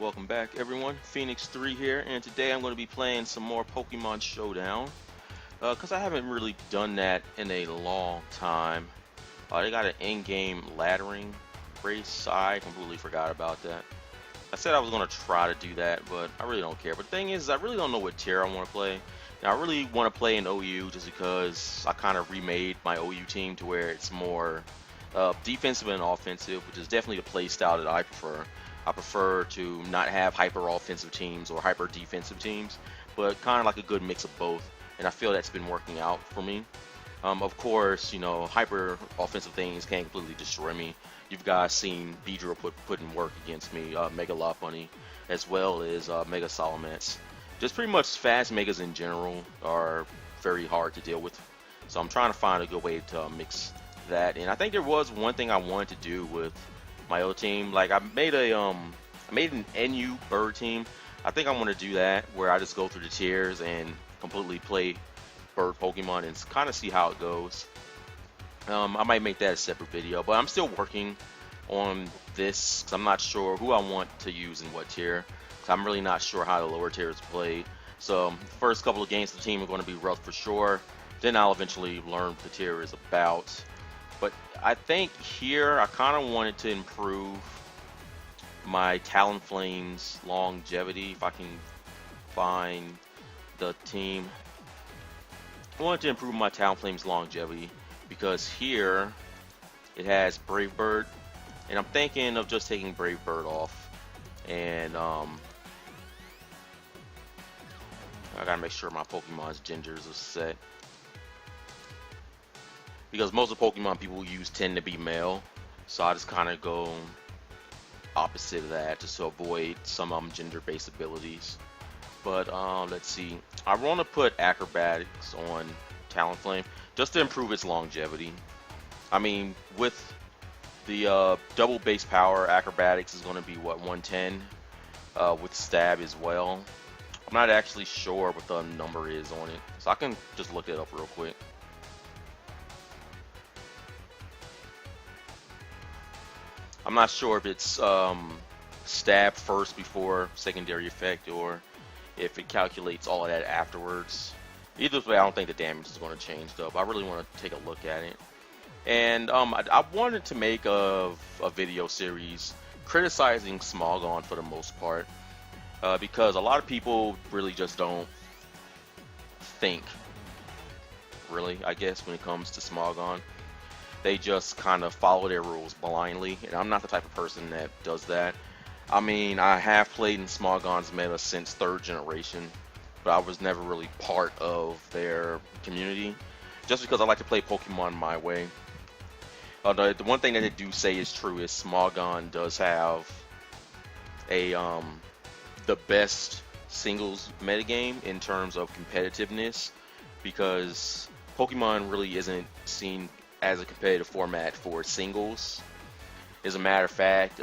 Welcome back everyone, Phoenix 3 here, and today I'm going to be playing some more Pokemon Showdown, because I haven't really done that in a long time. They got an in-game laddering race. I completely forgot about that. I said I was going to try to do that, but I really don't care. But the thing is, I really don't know what tier I want to play. Now, I really want to play in OU just because I kind of remade my OU team to where it's more defensive and offensive, which is definitely the play style that I prefer. I prefer to not have hyper offensive teams or hyper defensive teams, but kind of like a good mix of both. And I feel that's been working out for me. Of course, hyper offensive things can't completely destroy me. You've guys seen Pidgeot put in work against me, Mega Lopunny, as well as Mega Salamence. Just pretty much fast Megas in general are very hard to deal with. So I'm trying to find a good way to mix that. And I think there was one thing I wanted to do with my other team. Like I made an NU bird team. I think I want to do that where I just go through the tiers and completely play bird Pokemon and kind of see how it goes. I might make that a separate video, but I'm still working on this because I'm not sure who I want to use in what tier. I'm really not sure how the lower tiers play. So the first couple of games of the team are going to be rough for sure. Then I'll eventually learn what the tier is about. But I think here I kind of wanted to improve my Talonflame's longevity. If I can find the team, I wanted to improve my Talonflame's longevity because here it has Brave Bird, and I'm thinking of just taking Brave Bird off. And I gotta make sure my Pokemon's genders are set, because most of the Pokemon people use tend to be male, so I just kind of go opposite of that just to avoid some gender-based abilities. But let's see, I want to put Acrobatics on Talonflame just to improve its longevity. I mean, with the double base power, Acrobatics is going to be what, 110 with Stab as well. I'm not actually sure what the number is on it, so I can just look it up real quick. I'm not sure if it's Stab first before secondary effect, or if it calculates all of that afterwards. Either way, I don't think the damage is going to change though, but I really want to take a look at it. And I wanted to make a video series criticizing Smogon for the most part, because a lot of people really just don't think, really, I guess, when it comes to Smogon. They just kind of follow their rules blindly, and I'm not the type of person that does that. I mean, I have played in Smogon's meta since 3rd generation, but I was never really part of their community, just because I like to play Pokemon my way. The one thing that they do say is true is Smogon does have a the best singles metagame in terms of competitiveness, because Pokemon really isn't seen as a competitive format for singles. As a matter of fact,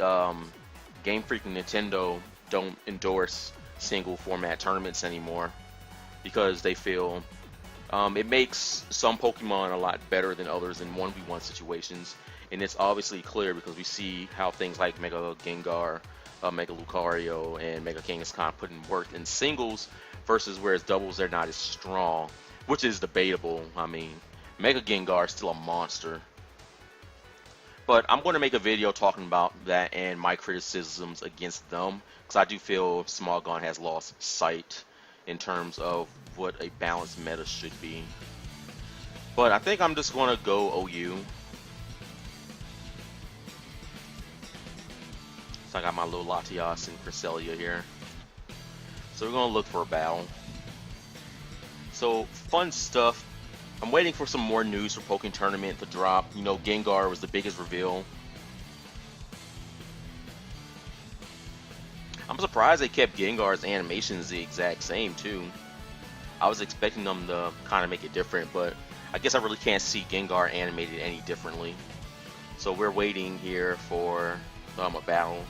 Game Freak and Nintendo don't endorse single format tournaments anymore because they feel it makes some Pokemon a lot better than others in 1v1 situations, and it's obviously clear because we see how things like Mega Gengar, Mega Lucario, and Mega Kangaskhan put in work in singles versus whereas doubles they're not as strong, which is debatable. I mean, Mega Gengar is still a monster. But I'm going to make a video talking about that and my criticisms against them, because I do feel Smogon has lost sight in terms of what a balanced meta should be. But I think I'm just going to go OU. So I got my little Latias and Cresselia here. So we're going to look for a battle. So fun stuff. I'm waiting for some more news for Pokken Tournament to drop. You know, Gengar was the biggest reveal. I'm surprised they kept Gengar's animations the exact same too. I was expecting them to kind of make it different, but I guess I really can't see Gengar animated any differently. So we're waiting here for a battle.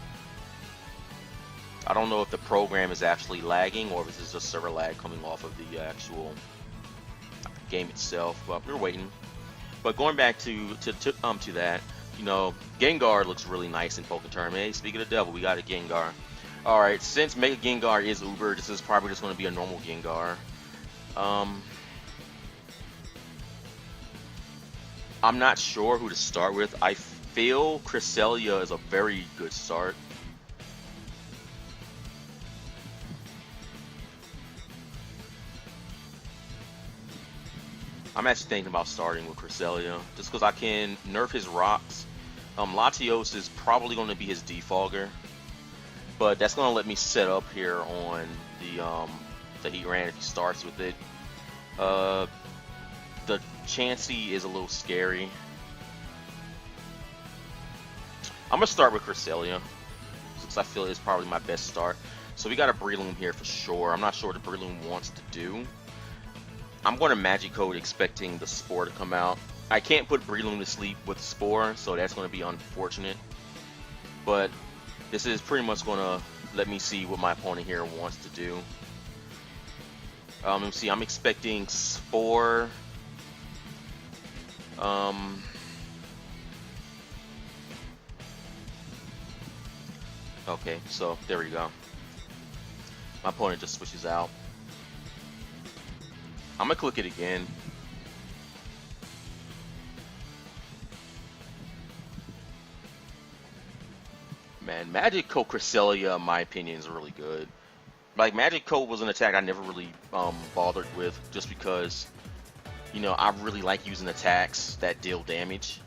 I don't know if the program is actually lagging or if this is just server lag coming off of the actual game itself, but we're waiting. But going back to that, you know, Gengar looks really nice in Pokken Tournament. Hey, speaking of the devil, we got a Gengar. Alright, since Mega Gengar is Uber, this is probably just going to be a normal Gengar. I'm not sure who to start with. I feel Cresselia is a very good start. I'm actually thinking about starting with Cresselia, just because I can nerf his rocks. Latios is probably going to be his defogger, but that's going to let me set up here on the Heatran if he starts with it. The Chansey is a little scary. I'm going to start with Cresselia, since I feel it's probably my best start. So we got a Breloom here for sure. I'm not sure what the Breloom wants to do. I'm going to Magic Code expecting the Spore to come out. I can't put Breloom to sleep with Spore, so that's going to be unfortunate. But this is pretty much going to let me see what my opponent here wants to do. Let me see, I'm expecting Spore. Okay, so there we go. My opponent just switches out. I'm gonna click it again. Man, Magic Coat Cresselia, in my opinion, is really good. Like, Magic Coat was an attack I never really bothered with, just because, you know, I really like using attacks that deal damage.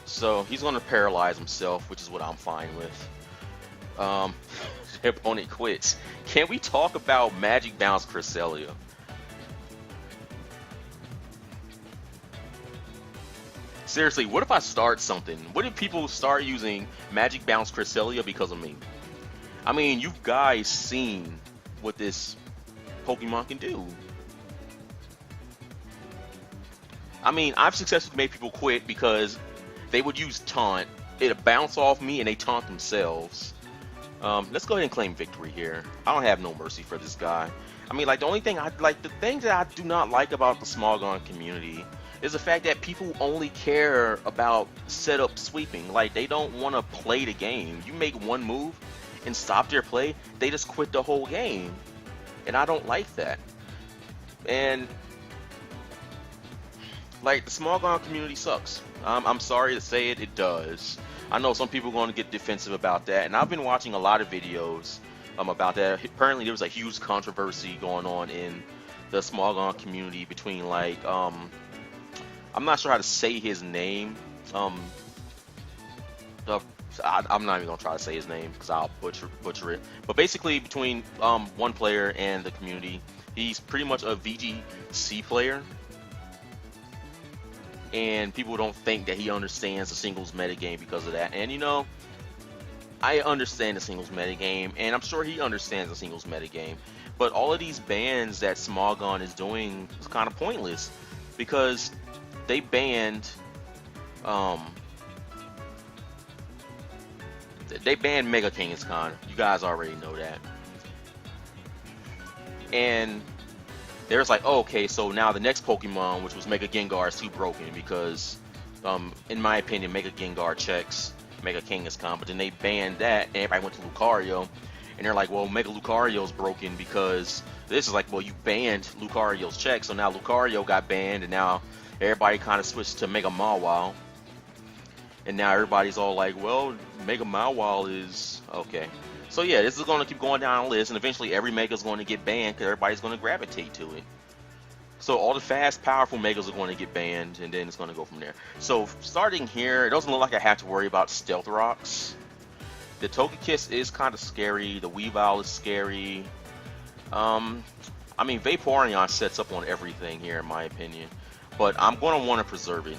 So he's gonna paralyze himself, which is what I'm fine with. The opponent quits. Can we talk about Magic Bounce Cresselia? Seriously, what if I start something? What if people start using Magic Bounce Cresselia because of me? I mean, you guys seen what this Pokemon can do. I mean, I've successfully made people quit because they would use Taunt. It'd bounce off me and they taunt themselves. Let's go ahead and claim victory here. I don't have no mercy for this guy. I mean, like, the thing that I do not like about the Smogon community is the fact that people only care about setup sweeping. Like, they don't want to play the game. You make one move and stop their play, they just quit the whole game. And I don't like that. And, like, the Smogon community sucks. I'm sorry to say it, it does. I know some people are going to get defensive about that, and I've been watching a lot of videos about that. Apparently there was a huge controversy going on in the Smogon community between, like, I'm not sure how to say his name. I'm not even gonna try to say his name because I'll butcher it. But basically, between one player and the community, he's pretty much a VGC player, and people don't think that he understands the singles metagame because of that. And you know, I understand the singles metagame, and I'm sure he understands the singles metagame. But all of these bans that Smogon is doing is kind of pointless because they banned Mega Kangaskhan. You guys already know that. And there's like, oh, okay, so now the next Pokemon, which was Mega Gengar, is too broken because, in my opinion, Mega Gengar checks Mega Kangaskhan. But then they banned that, and everybody went to Lucario, and they're like, well, Mega Lucario's broken because this is like, well, you banned Lucario's check, so now Lucario got banned, and now everybody kind of switched to Mega Mawile. And now everybody's all like, well, Mega Mawile is okay. So yeah, this is going to keep going down the list, and eventually every Mega is going to get banned because everybody's going to gravitate to it. So all the fast, powerful Megas are going to get banned, and then it's going to go from there. So starting here, it doesn't look like I have to worry about Stealth Rocks. The Togekiss is kind of scary. The Weavile is scary. I mean, Vaporeon sets up on everything here, in my opinion. But I'm going to want to preserve it.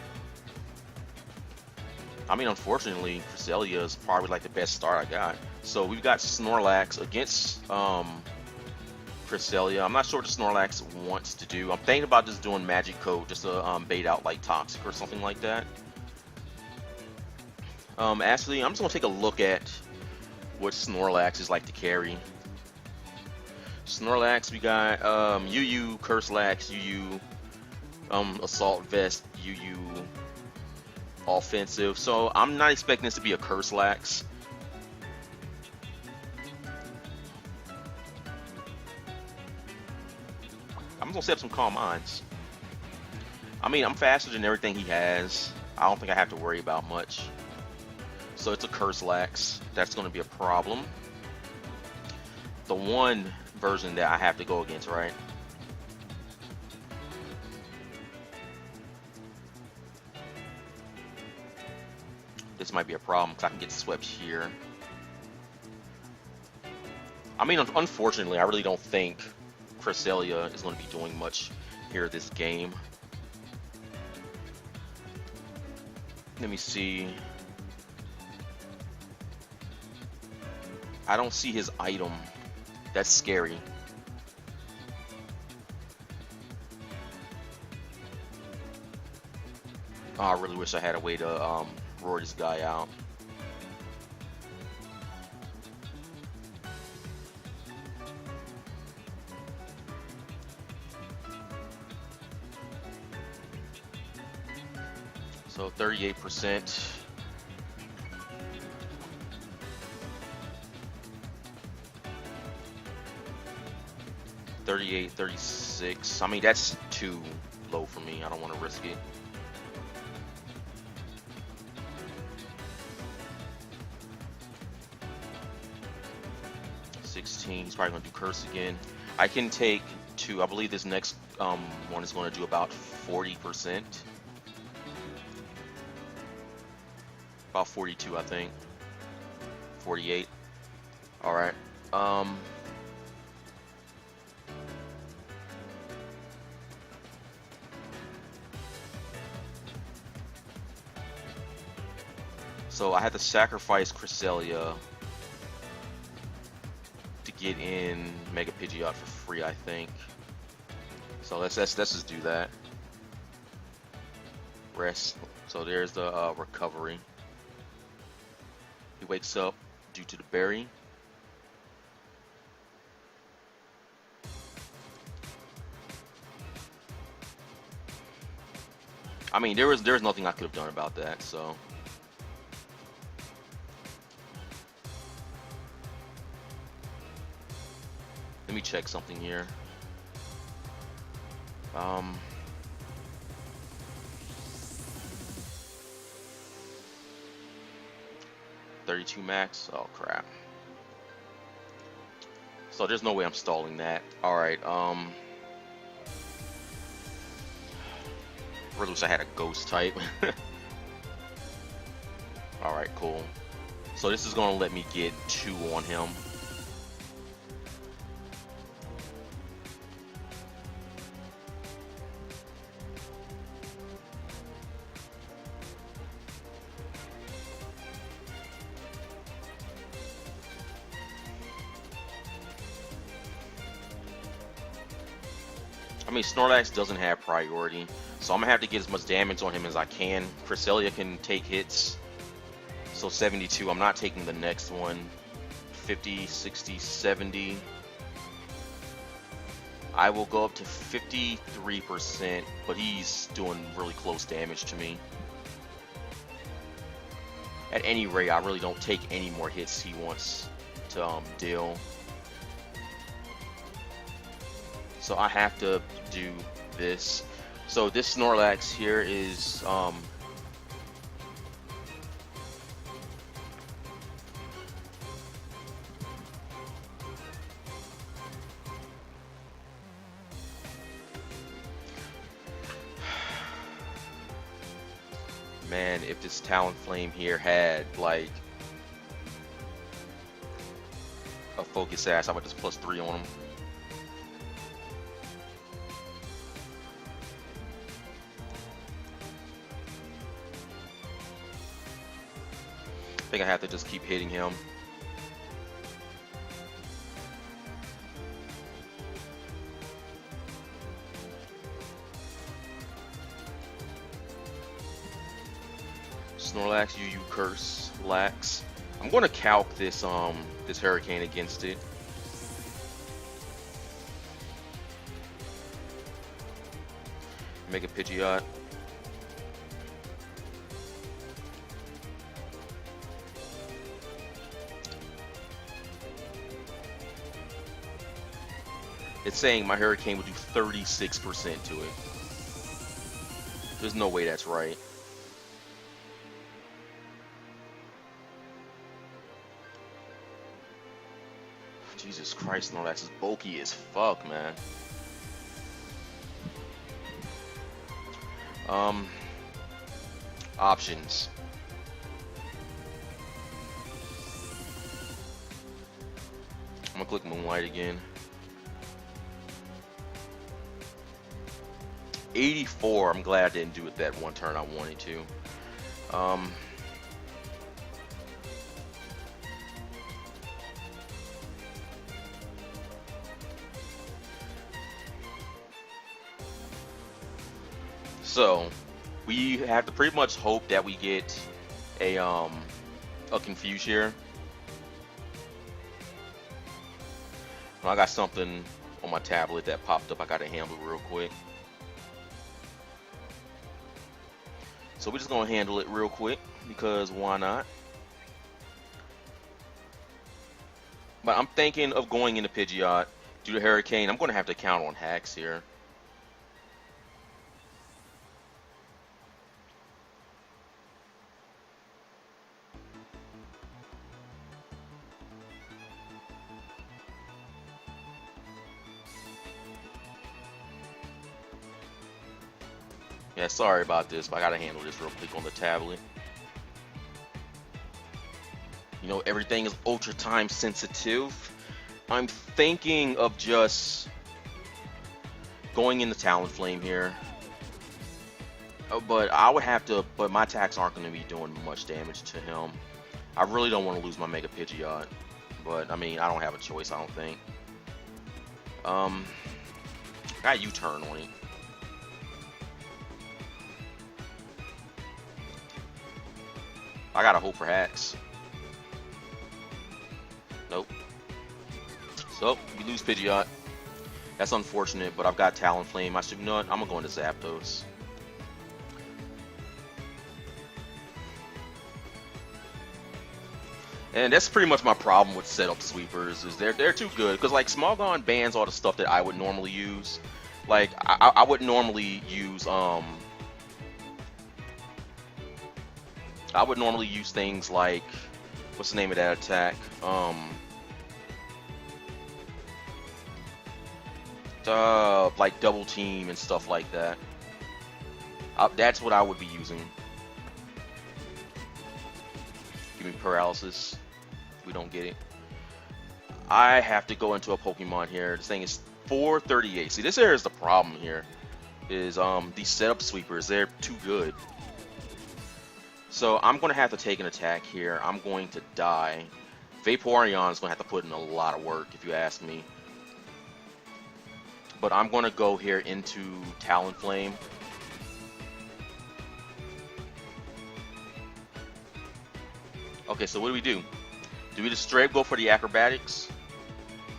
I mean, unfortunately, Cresselia is probably like the best start I got. So we've got Snorlax against Cresselia. I'm not sure what the Snorlax wants to do. I'm thinking about just doing Magic Code just to bait out like Toxic or something like that. Actually, I'm just going to take a look at what Snorlax is like to carry. Snorlax, we got UU, Curselax, UU, Assault Vest, UU, Offensive. So I'm not expecting this to be a Curselax. I'm gonna set up some Calm Minds. I mean, I'm faster than everything he has. I don't think I have to worry about much. So it's a Curse Lax. That's gonna be a problem. The one version that I have to go against, right? This might be a problem because I can get swept here. I mean, unfortunately, I really don't think Cresselia is going to be doing much here this game. Let me see. I don't see his item. That's scary. Oh, I really wish I had a way to roar this guy out. So 38%. $38, $36. I mean, that's too low for me. I don't want to risk it. He's probably going to do Curse again. I can take two. I believe this next one is going to do about 40%. About 42, I think. 48. All right. So I had to sacrifice Cresselia to get in Mega Pidgeot for free, I think. So let's just do that. Rest. So there's the recovery. He wakes up due to the berry. I mean, there was nothing I could have done about that, so. Let me check something here. 32 max. Oh crap. So there's no way I'm stalling that. All right. Really wish I had a ghost type. All right, cool. So this is gonna let me get 2 on him. I mean, Snorlax doesn't have priority, so I'm gonna have to get as much damage on him as I can. Cresselia can take hits, so 72. I'm not taking the next one. 50, 60, 70. I will go up to 53%, but he's doing really close damage to me. At any rate, I really don't take any more hits he wants to deal. So I have to do this. So this Snorlax here is man, if this Talonflame here had like a Focus Sash, I would just +3 on him. I think I have to just keep hitting him. Snorlax, UU Curse, Lax. I'm going to calc this this Hurricane against it. Make a Pidgeot. It's saying my Hurricane would do 36% to it. There's no way that's right. Jesus Christ, Snorlax is bulky as fuck, man. Options. I'm gonna click Moonlight again. 84. I'm glad I didn't do it that one turn I wanted to. So we have to pretty much hope that we get a Confuse here. I got something on my tablet that popped up. I gotta handle real quick. So we're just gonna handle it real quick because why not? But I'm thinking of going into Pidgeot due to Hurricane. I'm gonna have to count on hacks here. Yeah, sorry about this, but I gotta handle this real quick on the tablet. You know, everything is ultra time sensitive. I'm thinking of just going into Talonflame here. But I would have to, but my attacks aren't going to be doing much damage to him. I really don't want to lose my Mega Pidgeot. But, I mean, I don't have a choice, I don't think. Got U-turn on it. I gotta hope for hacks. Nope. So, we lose Pidgeot. That's unfortunate, but I've got Talonflame. I should, you know what? I'm gonna go into Zapdos. And that's pretty much my problem with setup sweepers, is they're too good. Because, like, Smogon bans all the stuff that I would normally use. Like, I would normally use, I would normally use things like, what's the name of that attack? Like double team and stuff like that. That's what I would be using. Give me paralysis. We don't get it. I have to go into a Pokemon here. This thing is 438. See, this area is the problem here. Is these setup sweepers, they're too good. So I'm going to have to take an attack here. I'm going to die. Vaporeon is going to have to put in a lot of work, if you ask me. But I'm going to go here into Talonflame. Okay, so what do? Do we just straight go for the acrobatics?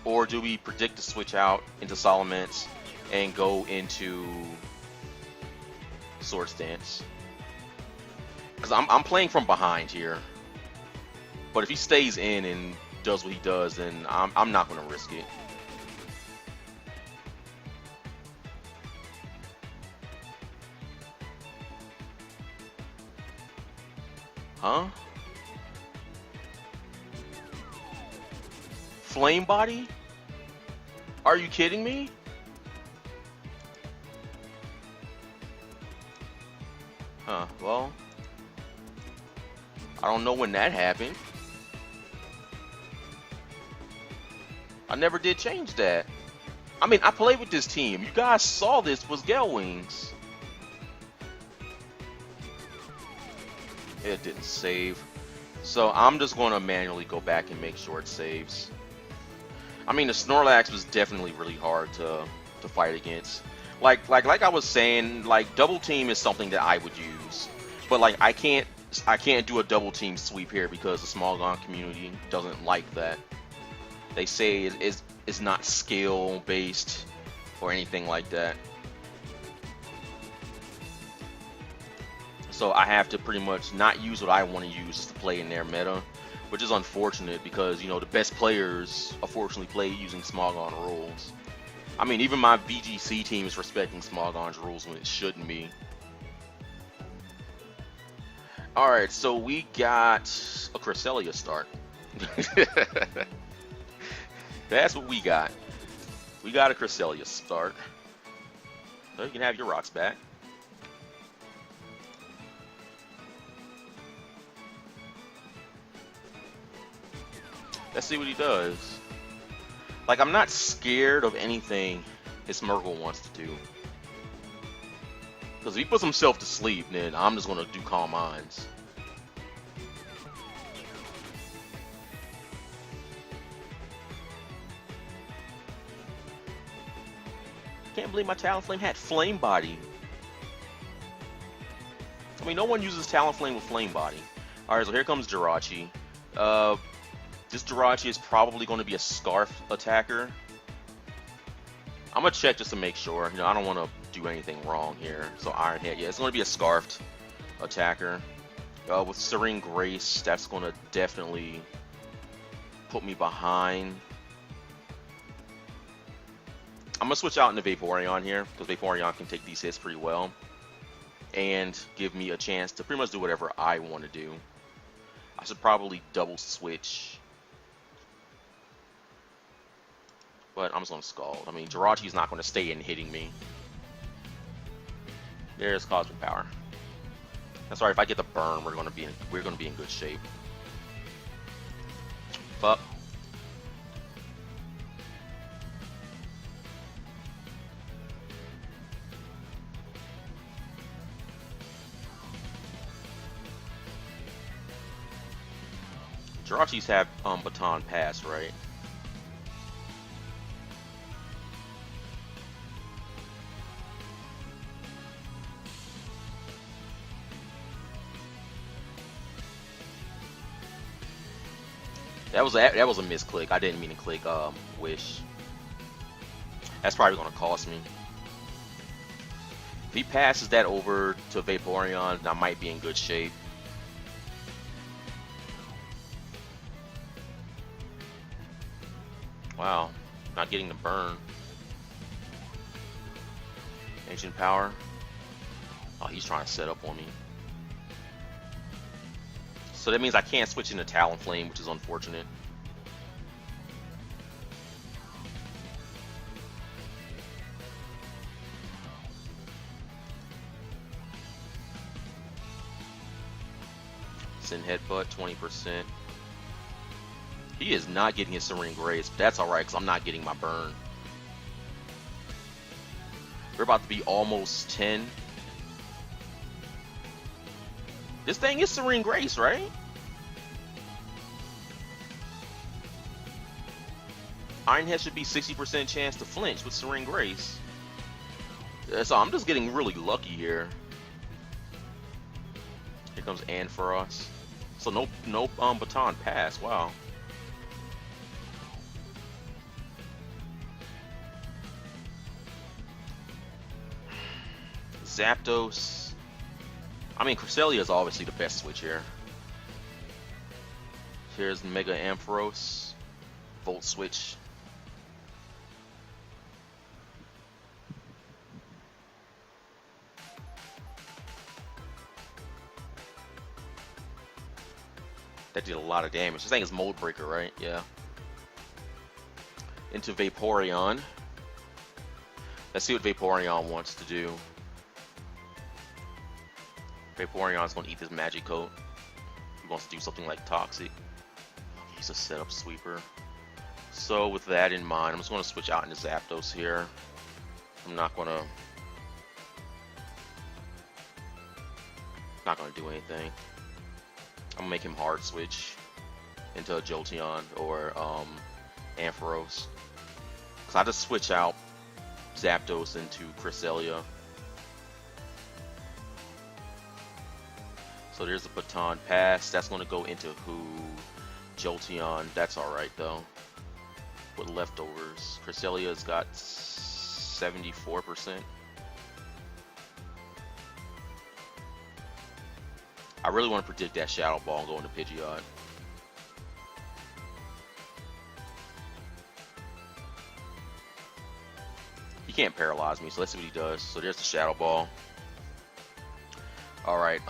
Or do we predict to switch out into Salamence and go into Swords Dance? Because I'm playing from behind here. But if he stays in and does what he does, then I'm not going to risk it. Huh? Flame Body? Are you kidding me? Huh, well, I don't know when that happened. I never did change that. I mean, I played with this team. You guys saw this was Gale Wings. It didn't save. So I'm just going to manually go back and make sure it saves. I mean, the Snorlax was definitely really hard to fight against. Like I was saying, like double team is something that I would use, but like I can't do a double team sweep here because the Smogon community doesn't like that. They say it's not skill based or anything like that. So I have to pretty much not use what I want to use to play in their meta, which is unfortunate because, you know, the best players unfortunately play using Smogon rules. I mean, even my VGC team is respecting Smogon's rules when it shouldn't be. Alright, so we got a Cresselia start. That's what we got. We got a Cresselia start. So you can have your rocks back. Let's see what he does. Like, I'm not scared of anything his Murgle wants to do. Because if he puts himself to sleep, then I'm just going to do Calm Minds. Can't believe my Talonflame had Flame Body. I mean, no one uses Talonflame with Flame Body. Alright, so here comes Jirachi. This Jirachi is probably going to be a Scarf attacker. I'm going to check just to make sure. You know, I don't want to do anything wrong here. So Iron Head, yeah, it's going to be a Scarfed attacker. With Serene Grace, that's going to definitely put me behind. I'm going to switch out into Vaporeon here, because Vaporeon can take these hits pretty well. And give me a chance to pretty much do whatever I want to do. I should probably double switch. But I'm just going to Scald. I mean, Jirachi's not going to stay in hitting me. There's Cosmic Power. That's alright, if I get the burn, we're going to be in good shape. Fuck. Jirachis have Baton Pass, right? That was a misclick. I didn't mean to click Wish. That's probably gonna cost me. If he passes that over to Vaporeon, I might be in good shape. Wow, not getting the burn. Ancient Power. Oh, he's trying to set up on me. So that means I can't switch into Talonflame, which is unfortunate. Send Headbutt, 20%. He is not getting his Serene Grace, but that's alright, because I'm not getting my burn. We're about to be almost 10. This thing is Serene Grace, right? Iron Head should be 60% chance to flinch with Serene Grace. So I'm just getting really lucky here. Here comes Ampharos. So no Baton Pass, wow. Zapdos. I mean, Cresselia is obviously the best switch here. Here's Mega Ampharos. Volt Switch. That did a lot of damage. This thing is Mold Breaker, right? Yeah. Into Vaporeon. Let's see what Vaporeon wants to do. Vaporeon's gonna eat this Magic Coat. He wants to do something like Toxic. He's a setup sweeper. So with that in mind, I'm just gonna switch out into Zapdos here. I'm not gonna do anything. I'm gonna make him hard switch into a Jolteon or Ampharos. Cause I just switch out Zapdos into Cresselia. So there's a Baton Pass. That's going to go into who? Jolteon. That's alright though. With leftovers. Cresselia's got 74%. I really want to predict that Shadow Ball and go into Pidgeot. can't paralyze me, so let's see what he does. So there's the Shadow Ball. Alright,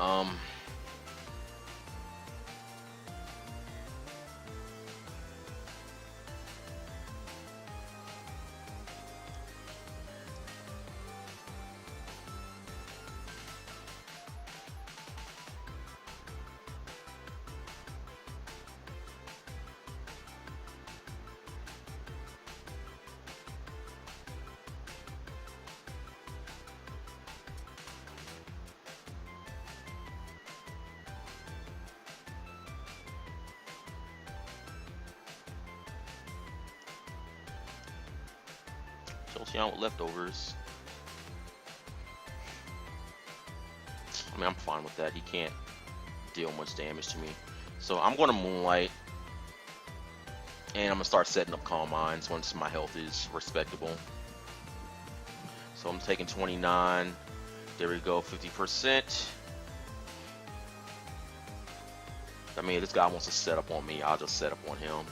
Jolteon with leftovers. I mean, I'm fine with that. He can't deal much damage to me. So I'm going to Moonlight. And I'm going to start setting up Calm Minds once my health is respectable. So I'm taking 29. There we go, 50%. I mean, if this guy wants to set up on me, I'll just set up on him.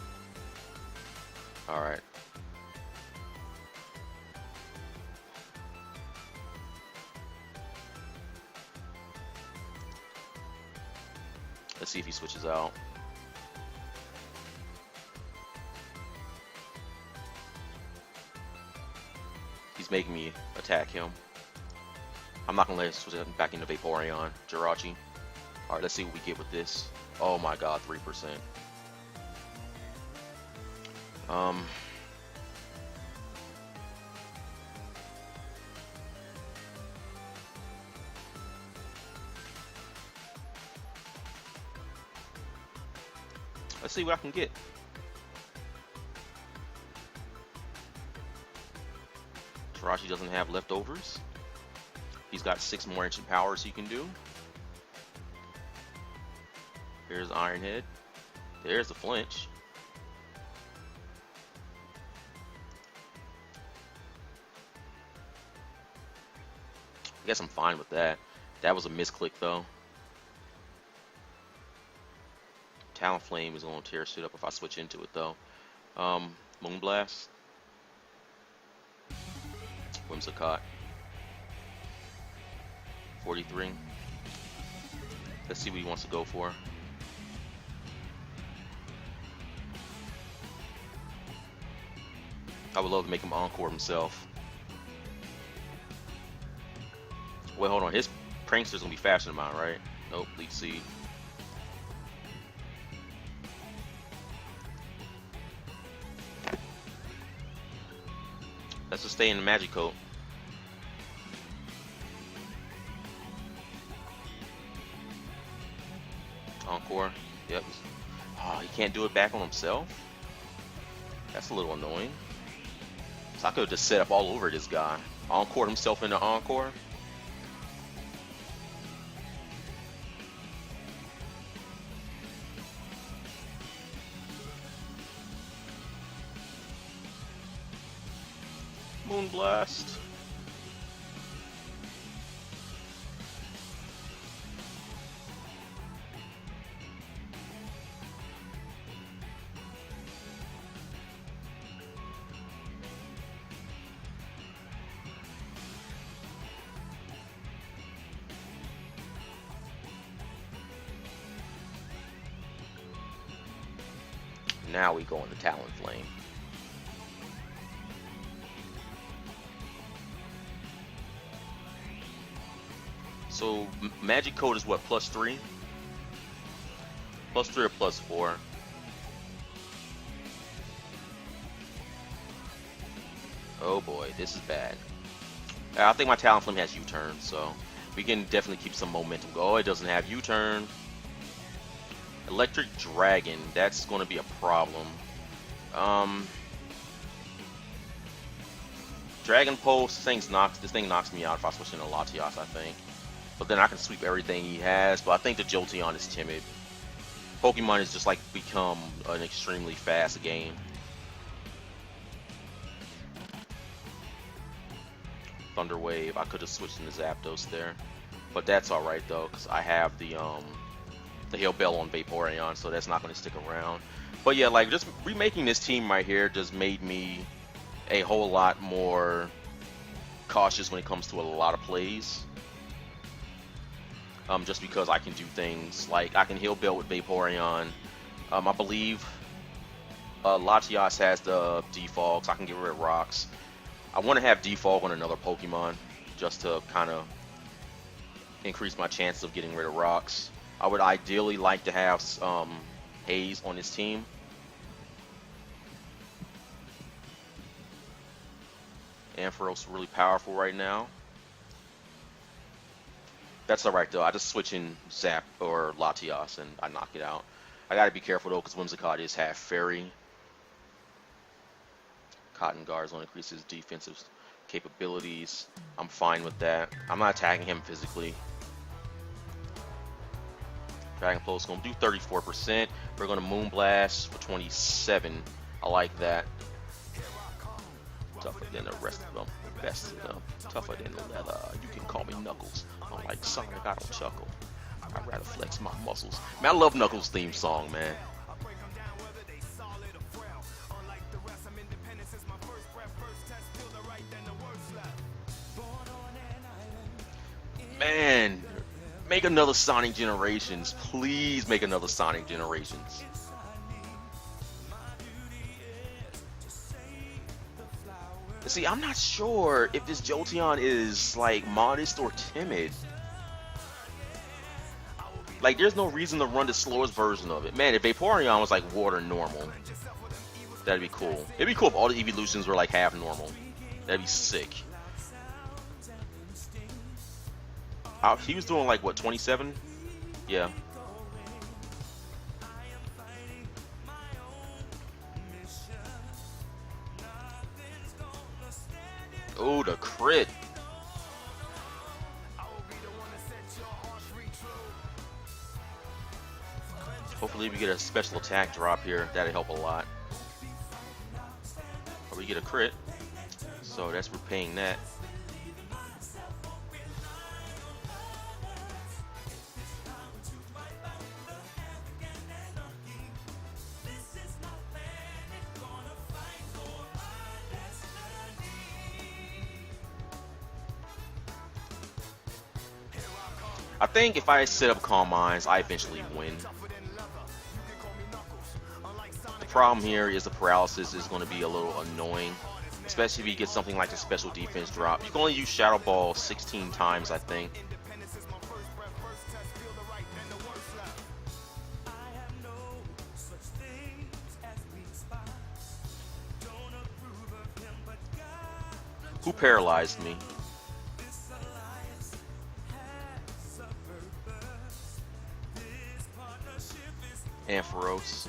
Alright. Let's see if he switches out. He's making me attack him. I'm not gonna let him switch back into Vaporeon. Jirachi. Alright, let's see what we get with this. Oh my god, 3%. Let's see what I can get. Jirachi doesn't have leftovers. He's got 6 more ancient powers he can do. Here's Iron Head. There's the flinch. I guess I'm fine with that. That was a misclick though. Talonflame is going to tear shit up if I switch into it though. Moonblast. Whimsicott. 43. Let's see what he wants to go for. I would love to make him encore himself. Wait, hold on. His prankster's gonna be faster than mine, right? Nope, Leech Seed. Let's just stay in the Magic Coat. Encore. Yep. Oh, he can't do it back on himself? That's a little annoying. So I could have just set up all over this guy. Encore himself into Encore. Moonblast. Now we go into Talonflame. So Magic Code is what, +3? +3 or +4? Oh boy, this is bad. I think my Talonflame has U-turn, so we can definitely keep some momentum. Oh, it doesn't have U-turn. Electric Dragon, that's going to be a problem. Dragon Pulse, this thing knocks me out if I switch into Latias, I think. But then I can sweep everything he has, but I think the Jolteon is timid. Pokemon has just like become an extremely fast game. Thunder Wave, I could have switched into Zapdos there. But that's alright though, because I have the Hail Bell on Vaporeon, so that's not going to stick around. But yeah, like just remaking this team right here just made me a whole lot more cautious when it comes to a lot of plays. Just because I can do things like I can heal build with Vaporeon. I believe Latias has the defog, so I can get rid of rocks. I want to have defog on another Pokemon just to kind of increase my chances of getting rid of rocks. I would ideally like to have Haze on this team. Ampharos is really powerful right now. That's alright though. I just switch in Zap or Latias and I knock it out. I gotta be careful though because Whimsicott is half fairy. Cotton Guard's gonna increase his defensive capabilities. I'm fine with that. I'm not attacking him physically. Dragon Pulse gonna do 34%. We're gonna Moonblast for 27. I like that. Tougher than the rest of them. Best of them. Tougher than leather. You can call me Knuckles. Unlike Sonic, I don't chuckle. I'd rather flex my muscles. Man, I love Knuckles' theme song, man. Man, make another Sonic Generations. Please make another Sonic Generations. See, I'm not sure if this Jolteon is like modest or timid. Like, there's no reason to run the slowest version of it. Man, if Vaporeon was like water normal, that'd be cool. It'd be cool if all the evolutions were like half normal. That'd be sick. He was doing like what, 27? Yeah. Oh, the crit. Hopefully we get a special attack drop here. That'd help a lot. Or we get a crit. So that's repaying that. I think if I set up Calm Minds, I eventually win. The problem here is the paralysis is going to be a little annoying, especially if you get something like a special defense drop. You can only use Shadow Ball 16 times, I think. Who paralyzed me? Ampharos.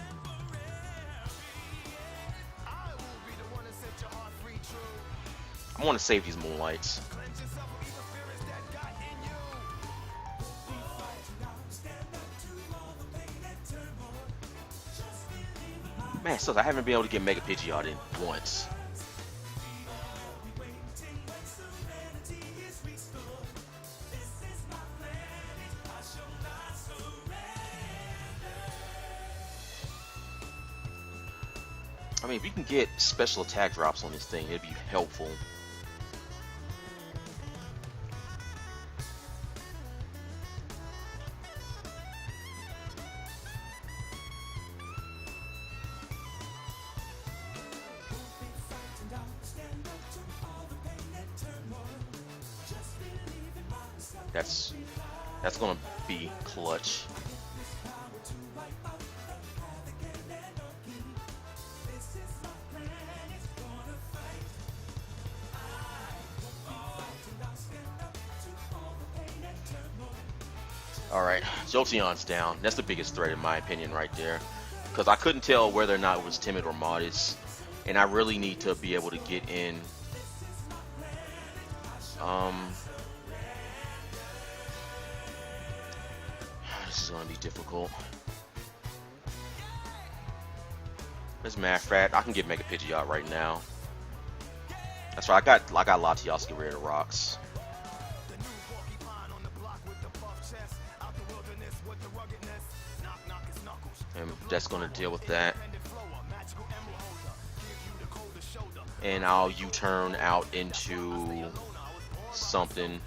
I want to save these Moonlights. Man, so I haven't been able to get Mega Pidgeot in once. I mean, if you can get special attack drops on this thing, it'd be helpful. That's gonna be clutch. Alright, Jolteon's down. That's the biggest threat in my opinion right there. Because I couldn't tell whether or not it was timid or modest. And I really need to be able to get in. This is going to be difficult. As a matter of fact, I can get Mega Pidgeot right now. That's right, I got Latias to get rid of rocks. And that's going to deal with that. And I'll U-turn out into something.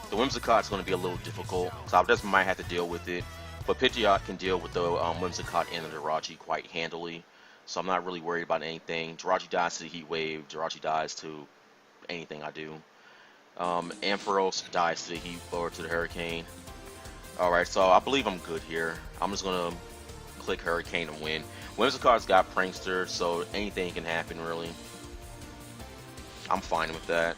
The Whimsicott's going to be a little difficult, so I just might have to deal with it. But Pidgeot can deal with the Whimsicott and the Jirachi quite handily, so I'm not really worried about anything. Jirachi dies to the Heat Wave, Jirachi dies to anything I do. Ampharos dies to the Heat or to the Hurricane. Alright, so I believe I'm good here. I'm just going to click Hurricane and win. Whimsicott's got Prankster, so anything can happen really. I'm fine with that.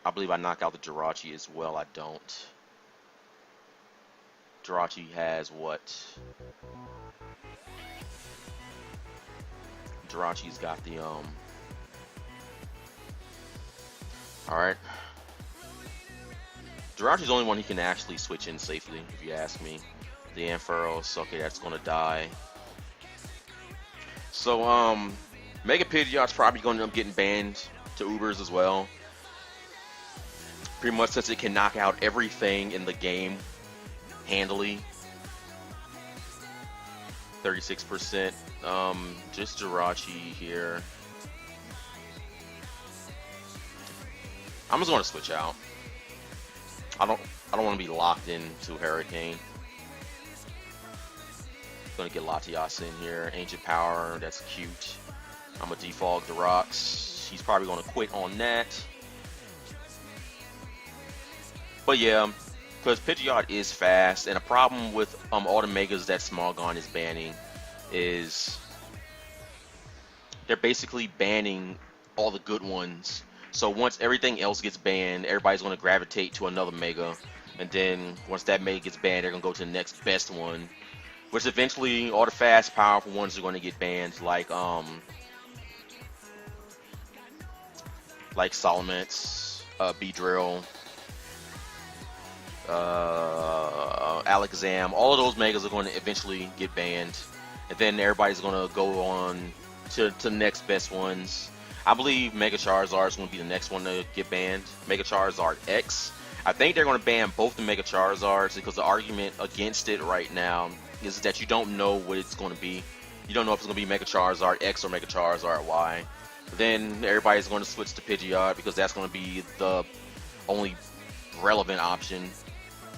I believe I knock out the Jirachi as well. I don't. Jirachi has what? Jirachi's got the Alright. Jirachi's the only one he can actually switch in safely, if you ask me. The Ampharos, okay, that's gonna die. So Mega Pidgeot's probably gonna end up getting banned to Ubers as well. Pretty much since it can knock out everything in the game handily. 36%. Just Jirachi here. I'm just gonna switch out. I don't want to be locked into Hurricane. Gonna get Latias in here. Ancient Power, that's cute. I'm gonna defog the rocks. He's probably gonna quit on that. But yeah, because Pidgeot is fast, and a problem with all the Megas that Smogon is banning is they're basically banning all the good ones. So once everything else gets banned, everybody's going to gravitate to another Mega, and then once that Mega gets banned, they're going to go to the next best one, which eventually all the fast, powerful ones are going to get banned, like Salamence, Beedrill, Alakazam. All of those Megas are going to eventually get banned, and then everybody's going to go on to the next best ones. I believe Mega Charizard is going to be the next one to get banned. Mega Charizard X. I think they're going to ban both the Mega Charizards because the argument against it right now is that you don't know what it's going to be. You don't know if it's going to be Mega Charizard X or Mega Charizard Y. Then everybody's going to switch to Pidgeot because that's going to be the only relevant option.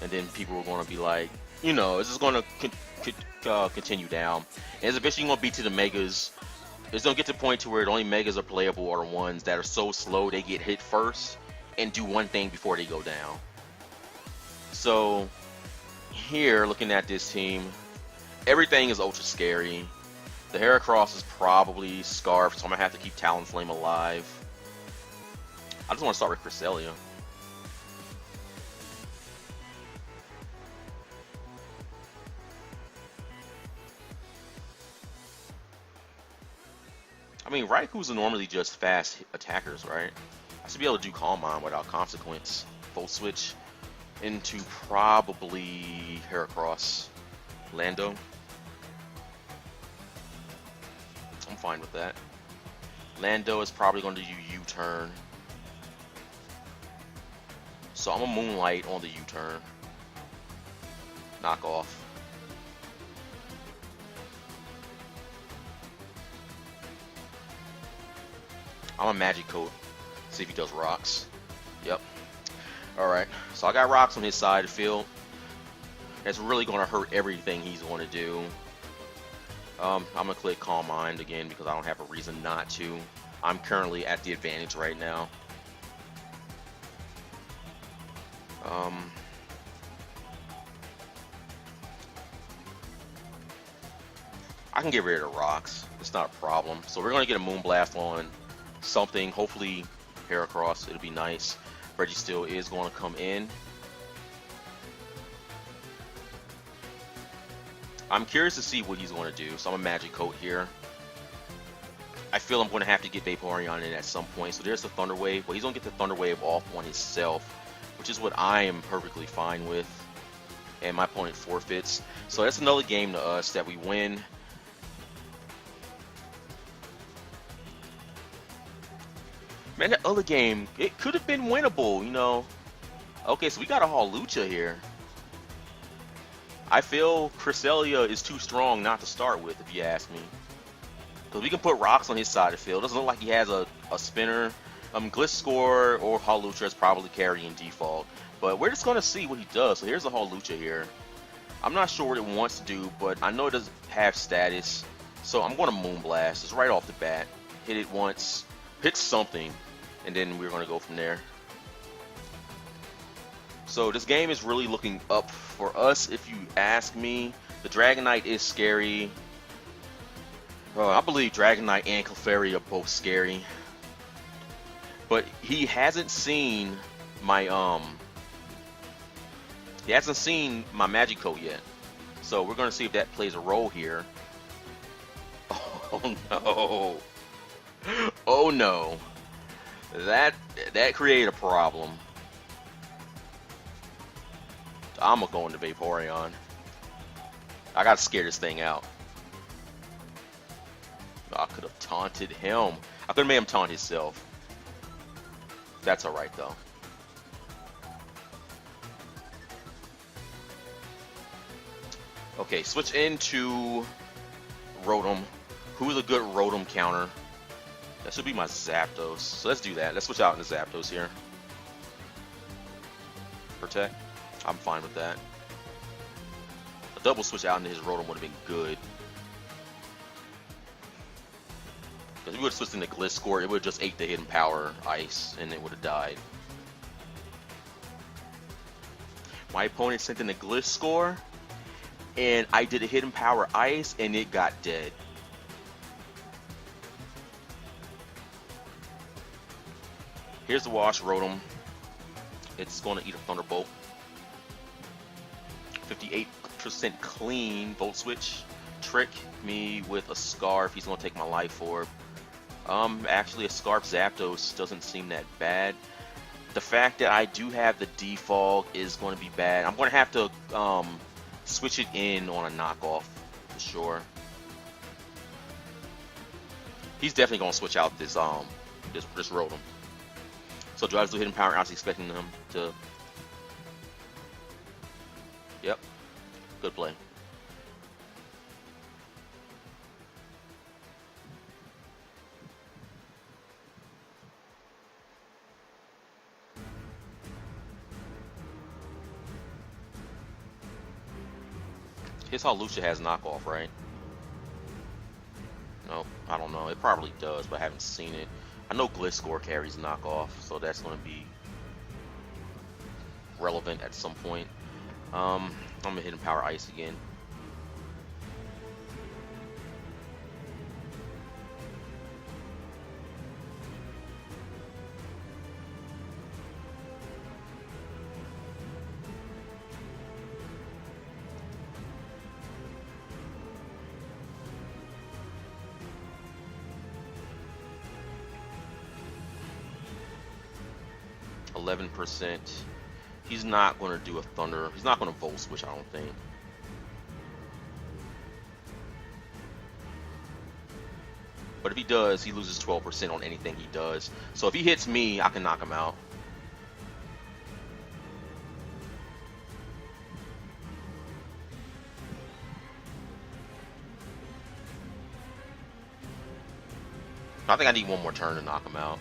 And then people are going to be like, you know, it's just going to continue down. And it's eventually going to be to the Megas. It's going to get to the point to where the only Megas are playable are the ones that are so slow they get hit first and do one thing before they go down. So here, looking at this team, everything is ultra scary. The Heracross is probably Scarf, so I'm going to have to keep Talonflame alive. I just want to start with Cresselia. I mean, Raiku's are normally just fast attackers, right? I should be able to do Calm Mind without consequence. Volt switch into probably Heracross. Lando. I'm fine with that. Lando is probably going to do U-turn. So I'm going to Moonlight on the U-turn. Knock off. I'm a Magic Coat. See if he does rocks. Yep. Alright. So I got rocks on his side of the field. That's really going to hurt everything he's going to do. I'm going to click Calm Mind again because I don't have a reason not to. I'm currently at the advantage right now. I can get rid of the rocks. It's not a problem. So we're going to get a Moonblast on something, hopefully Heracross. It'll be nice. Registeel is going to come in. I'm curious to see what he's going to do, so I'm a Magic Coat here. I feel I'm going to have to get Vaporeon in at some point, so there's the Thunder Wave, but he's going to get the Thunder Wave off on himself, which is what I am perfectly fine with, and my opponent forfeits. So that's another game to us that we win. Man, that other game, it could have been winnable, you know. Okay, so we got a Hawlucha here. I feel Cresselia is too strong not to start with, if you ask me. Because we can put rocks on his side of the field. Doesn't look like he has a spinner. Gliscor or Hawlucha is probably carrying default, but we're just gonna see what he does. So here's a Hawlucha here. I'm not sure what it wants to do, but I know it doesn't have status, so I'm gonna Moonblast just right off the bat. Hit it once, hit something, and then we're gonna go from there. So this game is really looking up for us, if you ask me. The Dragonite is scary. I believe Dragonite and Clefairy are both scary. But he hasn't seen my Magic-Coat yet. So we're gonna see if that plays a role here. Oh no. Oh no. That created a problem. I'm gonna go into Vaporeon. I gotta scare this thing out. I could have taunted him. I could have made him taunt himself. That's alright though. Okay, switch into Rotom. Who's a good Rotom counter? That should be my Zapdos. So let's do that. Let's switch out into Zapdos here. Protect. I'm fine with that. A double switch out into his Rotom would have been good. Because if we would have switched into Gliscor, it would have just ate the hidden power ice and it would have died. My opponent sent in a Gliscor and I did a hidden power ice and it got dead. Here's the Wash Rotom. It's going to eat a Thunderbolt. 58% clean. Volt Switch. Trick me with a Scarf. He's going to take my Life Orb. Actually, a Scarf Zapdos doesn't seem that bad. The fact that I do have the Defog is going to be bad. I'm going to have to switch it in on a knockoff for sure. He's definitely going to switch out this Rotom. So drives the hidden power. I was expecting him to. Yep, good play. His Hawlucha has knockoff, right? No, I don't know. It probably does, but I haven't seen it. I know Gliscor carries knockoff, so that's going to be relevant at some point. I'm going to hit him Power Ice again. %. He's not going to do a Thunder. He's not going to Volt Switch, I don't think. But if he does, he loses 12% on anything he does. So if he hits me, I can knock him out. I think I need one more turn to knock him out.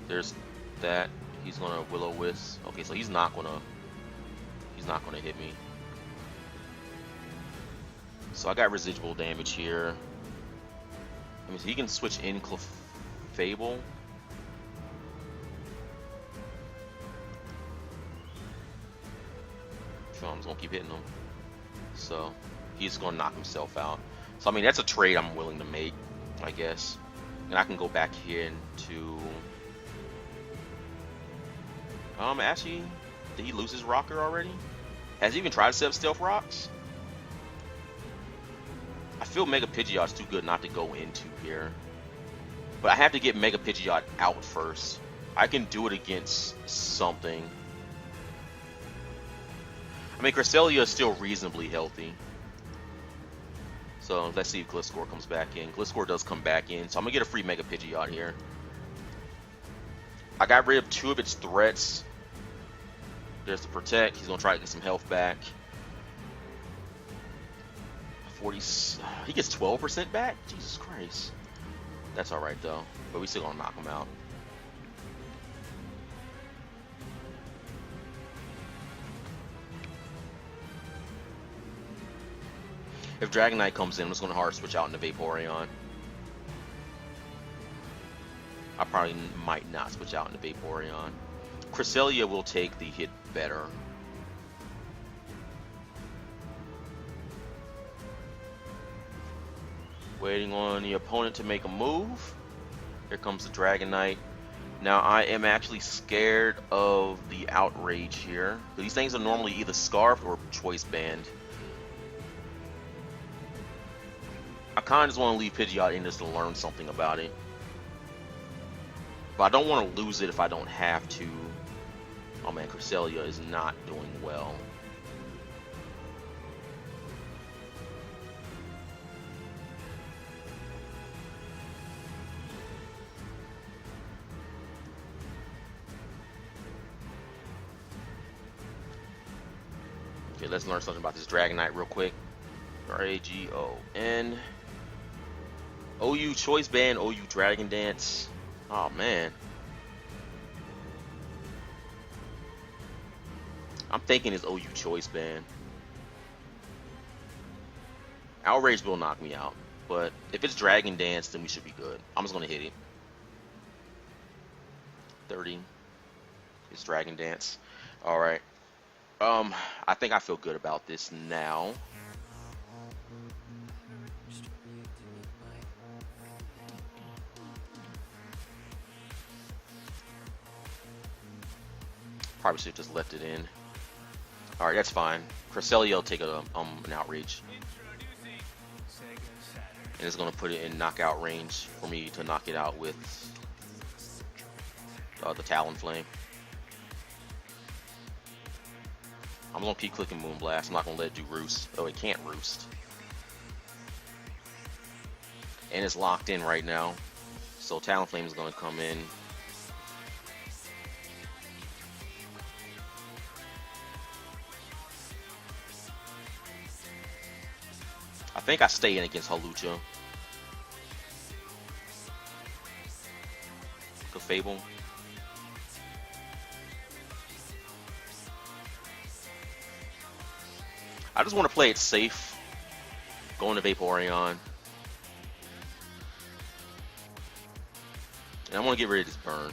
There's that. He's gonna Will-O-Wisp. Okay, so he's not gonna hit me. So I got residual damage here. I mean, so he can switch in Clefable. So I'm just gonna keep hitting him. So he's gonna knock himself out. So I mean, that's a trade I'm willing to make, I guess. And I can go back here into. Actually, did he lose his rocker already? Has he even tried to set up Stealth Rocks? I feel Mega Pidgeot's too good not to go into here. But I have to get Mega Pidgeot out first. I can do it against something. I mean, Cresselia is still reasonably healthy. So let's see if Gliscor comes back in. Gliscor does come back in, so I'm going to get a free Mega Pidgeot here. I got rid of 2 of its threats. There's the Protect. He's going to try to get some health back. 40. He gets 12% back? Jesus Christ. That's alright though. But we still gonna knock him out. If Dragonite comes in, I'm just gonna hard switch out into Vaporeon. I probably might not switch out into Vaporeon. Cresselia will take the hit better. Waiting on the opponent to make a move. Here comes the Dragonite. Now I am actually scared of the Outrage here. These things are normally either Scarfed or Choice Band. I kind of just want to leave Pidgeot in just to learn something about it. But I don't want to lose it if I don't have to. Oh man, Cresselia is not doing well. Okay, let's learn something about this Dragonite real quick. Ragon. OU Choice Band, OU Dragon Dance. Oh man. I'm thinking it's OU Choice Band. Outrage will knock me out. But if it's Dragon Dance, then we should be good. I'm just gonna hit it. 30. It's Dragon Dance. Alright. I think I feel good about this now. Probably should have just left it in. Alright, that's fine. Cresselia will take an outrage. And it's going to put it in knockout range for me to knock it out with the Talonflame. I'm going to keep clicking Moonblast. I'm not going to let it do Roost. Oh, it can't Roost. And it's locked in right now. So Talonflame is going to come in. I think I stay in against Hawlucha. Fable. I just want to play it safe. Going to Vaporeon. And I want to get rid of this burn.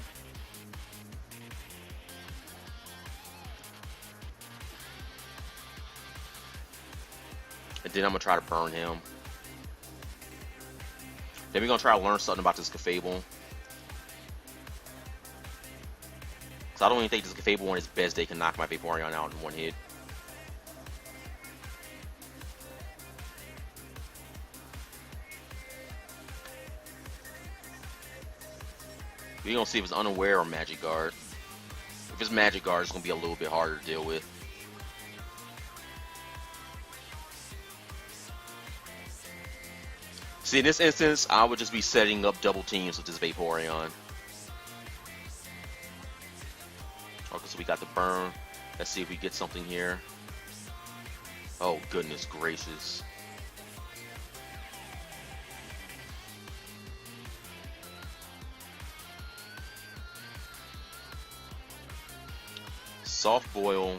And then I'm going to try to burn him. Then we're going to try to learn something about this Clefable. Because I don't even think this Clefable on its best day can knock my Vaporeon out in one hit. We're going to see if it's Unaware or Magic Guard. If it's Magic Guard, it's going to be a little bit harder to deal with. See, in this instance, I would just be setting up double teams with this Vaporeon. Okay, so we got the burn. Let's see if we get something here. Oh, goodness gracious. Soft boil.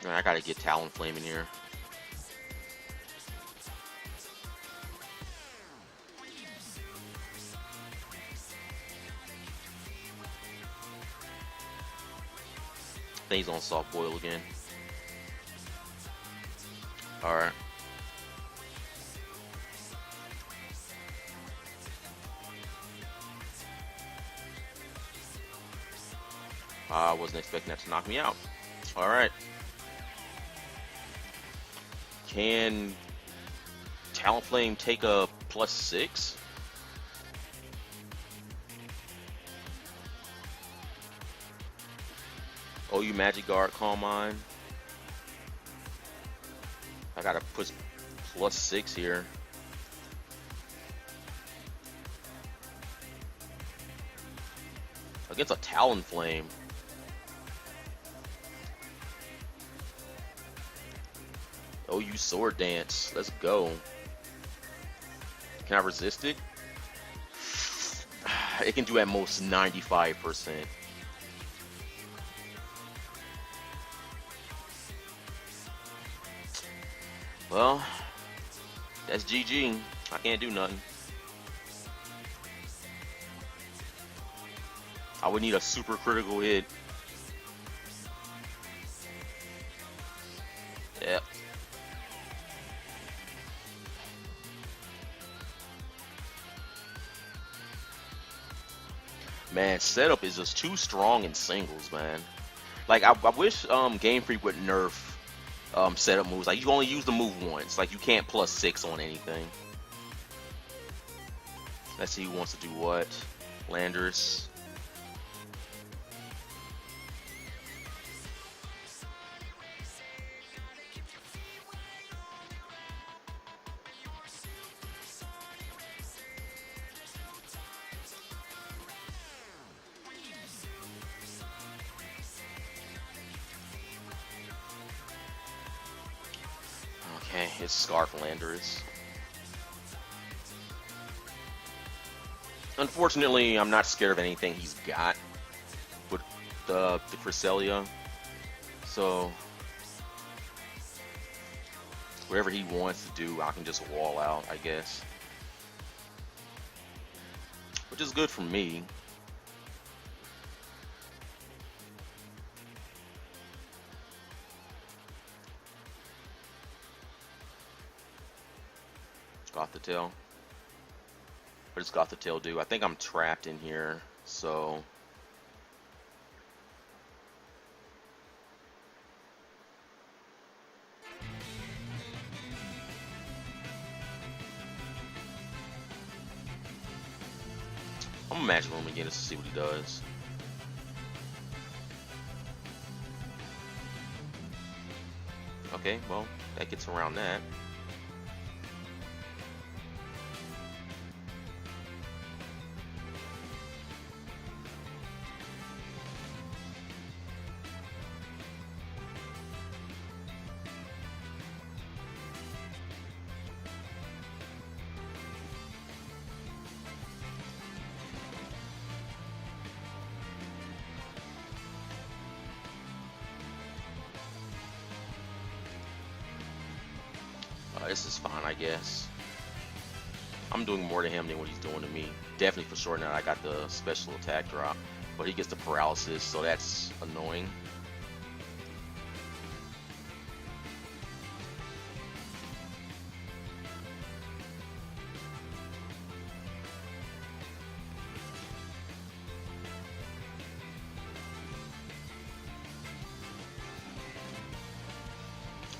I gotta get Talonflame in here. Then he's on soft boil again. Alright. I wasn't expecting that to knock me out. Alright. Can Talonflame take a +6? Oh, you Magic Guard, Calm Mind. I gotta put +6 here. Against a Talonflame. Oh, you Sword Dance. Let's go. Can I resist it? It can do at most 95%. Well, that's GG. I can't do nothing. I would need a super critical hit. Yep. Man, setup is just too strong in singles, man. Like, I wish Game Freak would nerf setup moves. Like, you only use the move once. Like, you can't +6 on anything. Let's see who wants to do what. Landers. Okay, it's Scarf Landers. Unfortunately, I'm not scared of anything he's got with the Cresselia. So, whatever he wants to do, I can just wall out, I guess. Which is good for me. Gothitail. What does Gothitail do? I think I'm trapped in here, so... I'm gonna Magic Room again just to see what he does. Okay, well, that gets around that. This is fine, I guess. I'm doing more to him than what he's doing to me. Definitely for sure now I got the special attack drop. But he gets the paralysis, so that's annoying.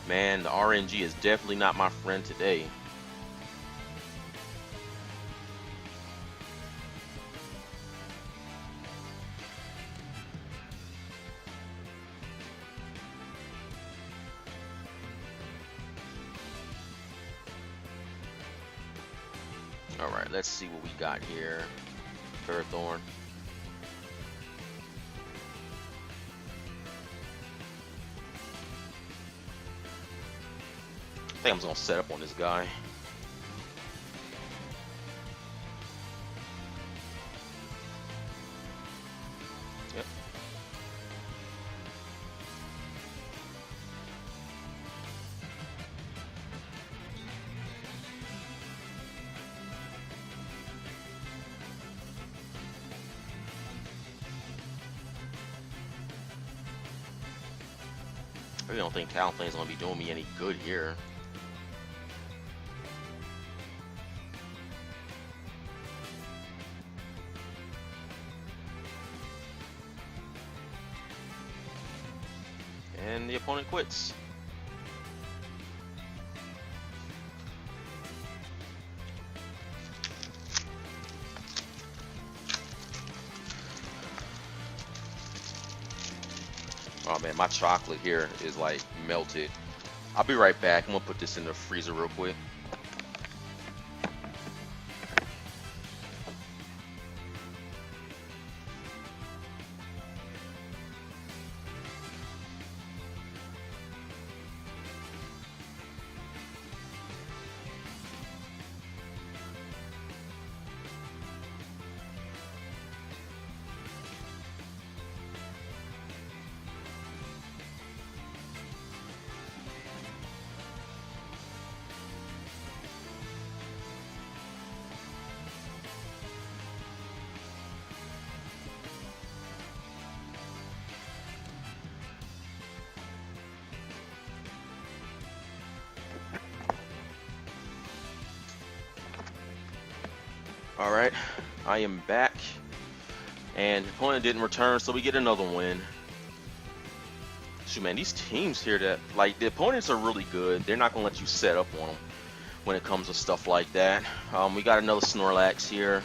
Man, the RNG is definitely not my friend today. Alright, let's see what we got here. Ferrothorn. I think I'm just gonna set up on this guy. Yep. I really don't think Talonflame is gonna be doing me any good here. And the opponent quits. Oh man, my chocolate here is like melted. I'll be right back. I'm gonna put this in the freezer real quick. Alright, I am back, and the opponent didn't return, so we get another win. Shoot, man, these teams here that, like, the opponents are really good. They're not going to let you set up on them when it comes to stuff like that. We got another Snorlax here.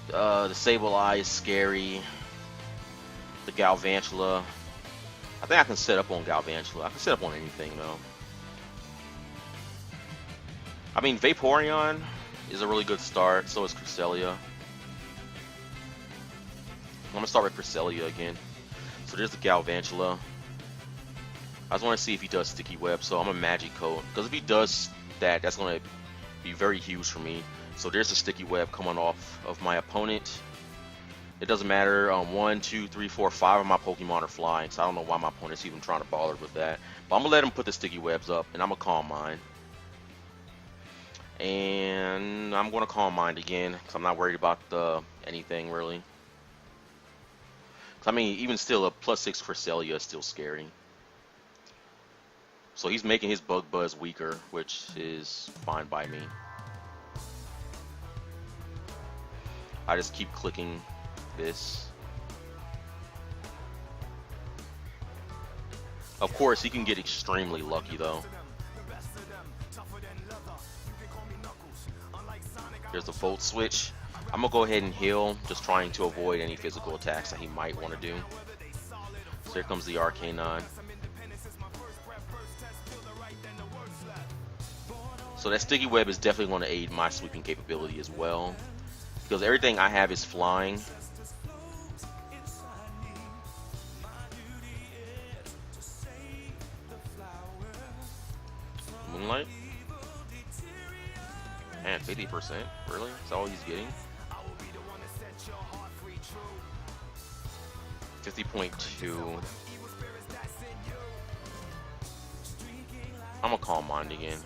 The Sableye is scary. The Galvantula. I think I can set up on Galvantula. I can set up on anything, though. I mean, Vaporeon is a really good start, so is Cresselia. I'm gonna start with Cresselia again. So there's the Galvantula. I just want to see if he does Sticky Web, so I'm a Magic Coat. Because if he does that, that's gonna be very huge for me. So there's the Sticky Web coming off of my opponent. It doesn't matter, 1, 2, 3, 4, 5 of my Pokemon are flying, so I don't know why my opponent's even trying to bother with that. But I'm gonna let him put the Sticky Webs up, and I'm gonna Calm Mind. And I'm going to Calm Mind again, because I'm not worried about anything, really. I mean, even still, a +6 Cresselia is still scary. So he's making his Bug Buzz weaker, which is fine by me. I just keep clicking this. Of course, he can get extremely lucky, though. There's the Volt Switch. I'm going to go ahead and heal, just trying to avoid any physical attacks that he might want to do. So here comes the Arcanine. So that Sticky Web is definitely going to aid my sweeping capability as well, because everything I have is flying. Moonlight? Man, 50%? Really? That's all he's getting? 50.2. I'm gonna Calm Mind again.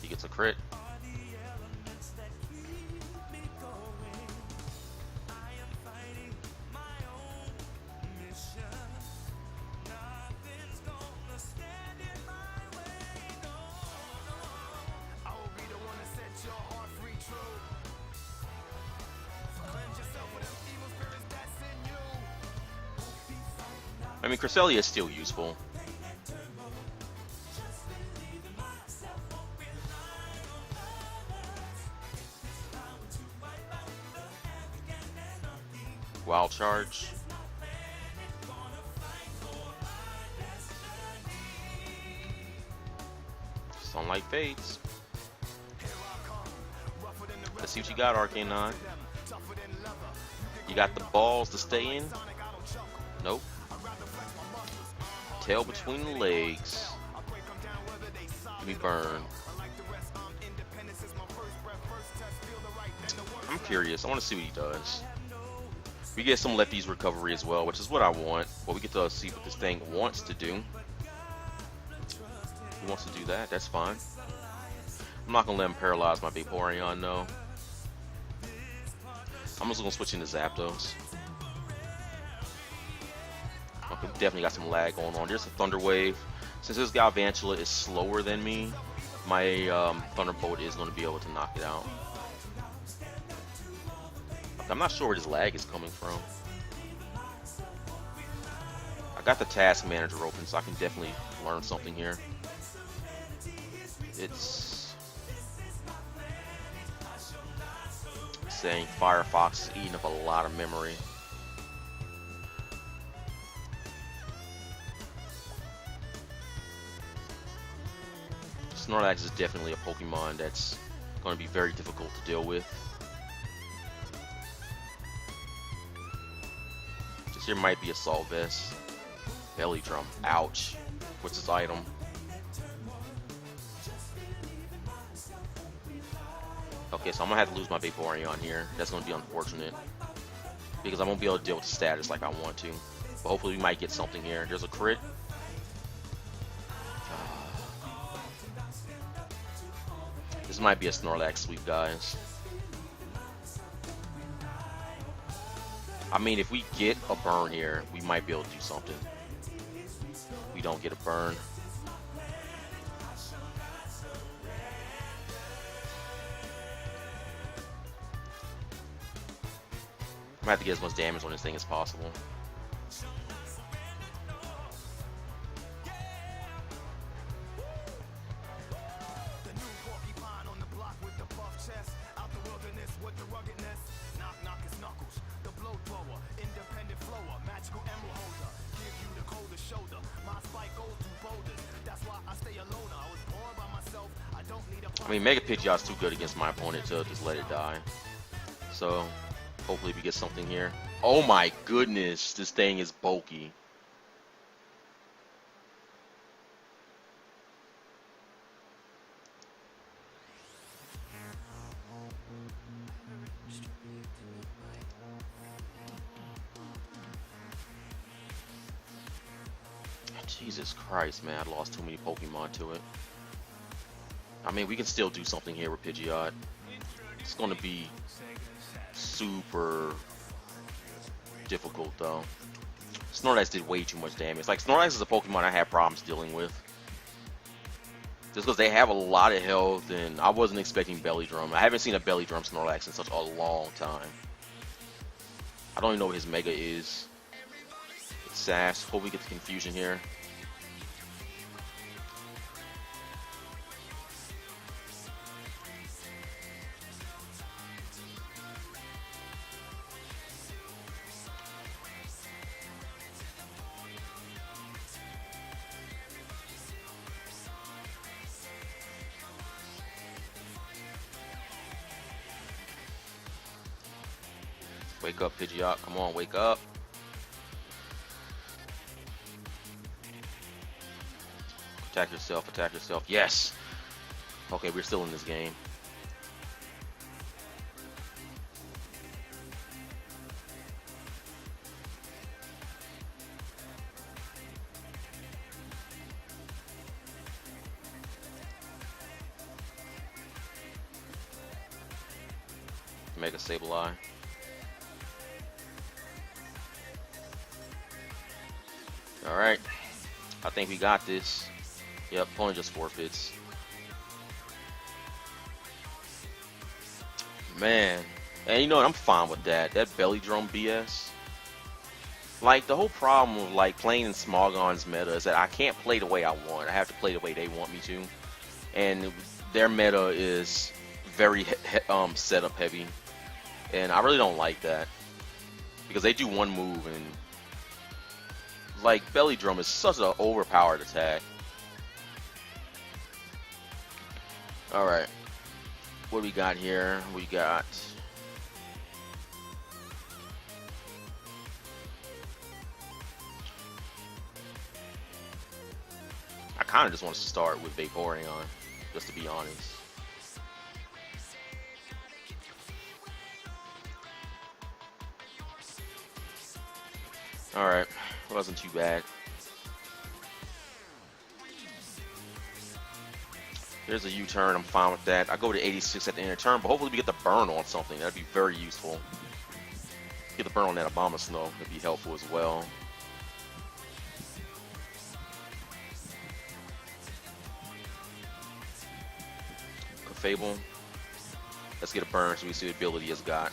He gets a crit. I mean, Cresselia is still useful. Wild Charge. Sunlight fades. Let's see what you got, Arcanine. You got the balls to stay in? Nope. Tail between the legs. Give me burn. I'm curious. I want to see what he does. We get some lefties recovery as well, which is what I want. But we get to see what this thing wants to do. He wants to do that. That's fine. I'm not going to let him paralyze my Vaporeon, though. I'm just going to switch into Zapdos. Okay, definitely got some lag going on. There's a Thunder Wave. Since this Galvantula is slower than me, my Thunderbolt is going to be able to knock it out. I'm not sure where this lag is coming from. I got the Task Manager open, so I can definitely learn something here. It's saying Firefox is eating up a lot of memory. Snorlax is definitely a Pokemon that's going to be very difficult to deal with. This here might be a Assault Vest. Belly Drum. Ouch. What's this item? Okay, so I'm going to have to lose my Vaporeon here. That's going to be unfortunate. Because I won't be able to deal with the status like I want to. But hopefully we might get something here. There's a crit. This might be a Snorlax sweep, guys. I mean, if we get a burn here, we might be able to do something. We don't get a burn. I'm gonna have to get as much damage on this thing as possible. I mean, Mega Pidgeot's too good against my opponent to just let it die. So, hopefully we get something here. Oh my goodness, this thing is bulky. Jesus Christ, man, I lost too many Pokemon to it. I mean, we can still do something here with Pidgeot. It's going to be super difficult, though. Snorlax did way too much damage. Like, Snorlax is a Pokemon I have problems dealing with. Just because they have a lot of health, and I wasn't expecting Belly Drum. I haven't seen a Belly Drum Snorlax in such a long time. I don't even know what his Mega is. It's Sash. Hope we get the confusion here. Wake up, Pidgeot. Come on, wake up. Attack yourself, attack yourself. Yes! Okay, we're still in this game. Mega Sableye. Alright, I think we got this. Yep, opponent just forfeits. Man, and you know what, I'm fine with that. That Belly Drum BS. Like, the whole problem with like playing in Smogon's meta is that I can't play the way I want. I have to play the way they want me to. And their meta is very setup heavy. And I really don't like that. Because they do one move and like, Belly Drum is such an overpowered attack. Alright. What do we got here? We got... I kind of just want to start with Vaporeon, just to be honest. Alright. Wasn't too bad. There's a U-turn. I'm fine with that. I go to 86 at the end of the turn, but hopefully we get the burn on something. That'd be very useful. Get the burn on that Abomasnow. That'd be helpful as well. Fable. Let's get a burn so we see the ability it's got.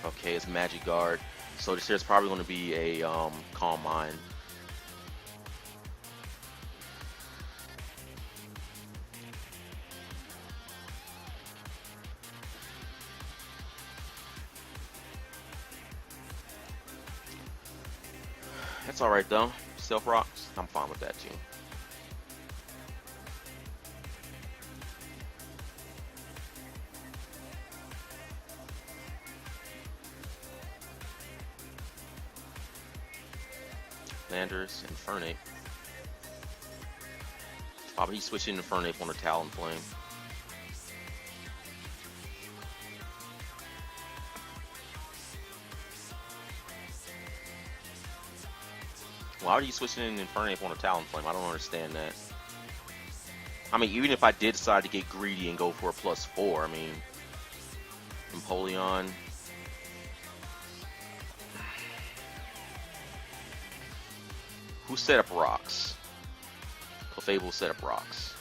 Okay, it's Magic Guard. So this here's probably going to be a Calm Mind. That's alright though. Stealth Rocks, I'm fine with that too. Landers, Infernape. Probably he's switching Infernape on a Talonflame. Why are you switching in Infernape on a Talonflame? I don't understand that. I mean, even if I did decide to get greedy and go for a +4, I mean, Vaporeon. Who set up rocks? Clefable set up rocks.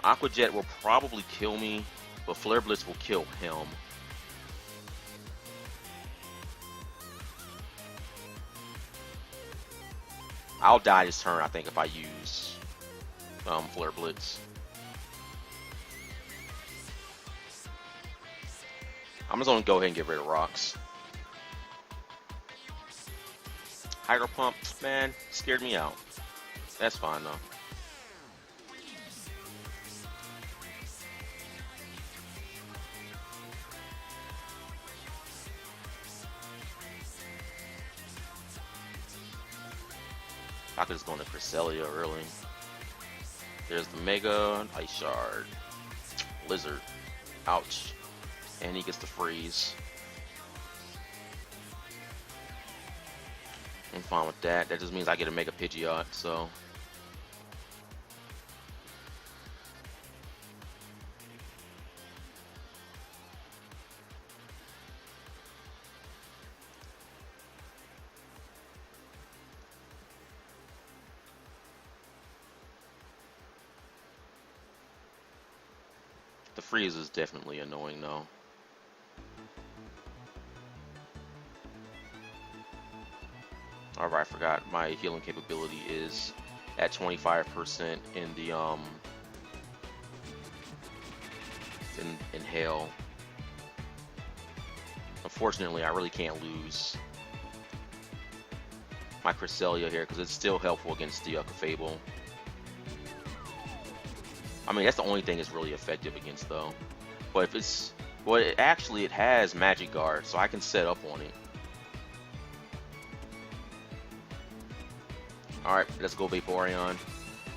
Aqua Jet will probably kill me, but Flare Blitz will kill him. I'll die this turn, I think, if I use Flare Blitz. I'm just gonna go ahead and get rid of rocks. Hydro Pump, man, scared me out. That's fine though. I could just go into Cresselia early. There's the Mega, Ice Shard, Blizzard, ouch, and he gets the freeze. I'm fine with that. That just means I get to make a Pidgeot, so. The freeze is definitely annoying though. Alright, I forgot my healing capability is at 25% in the in Hail. Unfortunately, I really can't lose my Cresselia here because it's still helpful against the Clefable. I mean, that's the only thing it's really effective against though. But if it's, well, it has Magic Guard, so I can set up on it. Alright, let's go Vaporeon.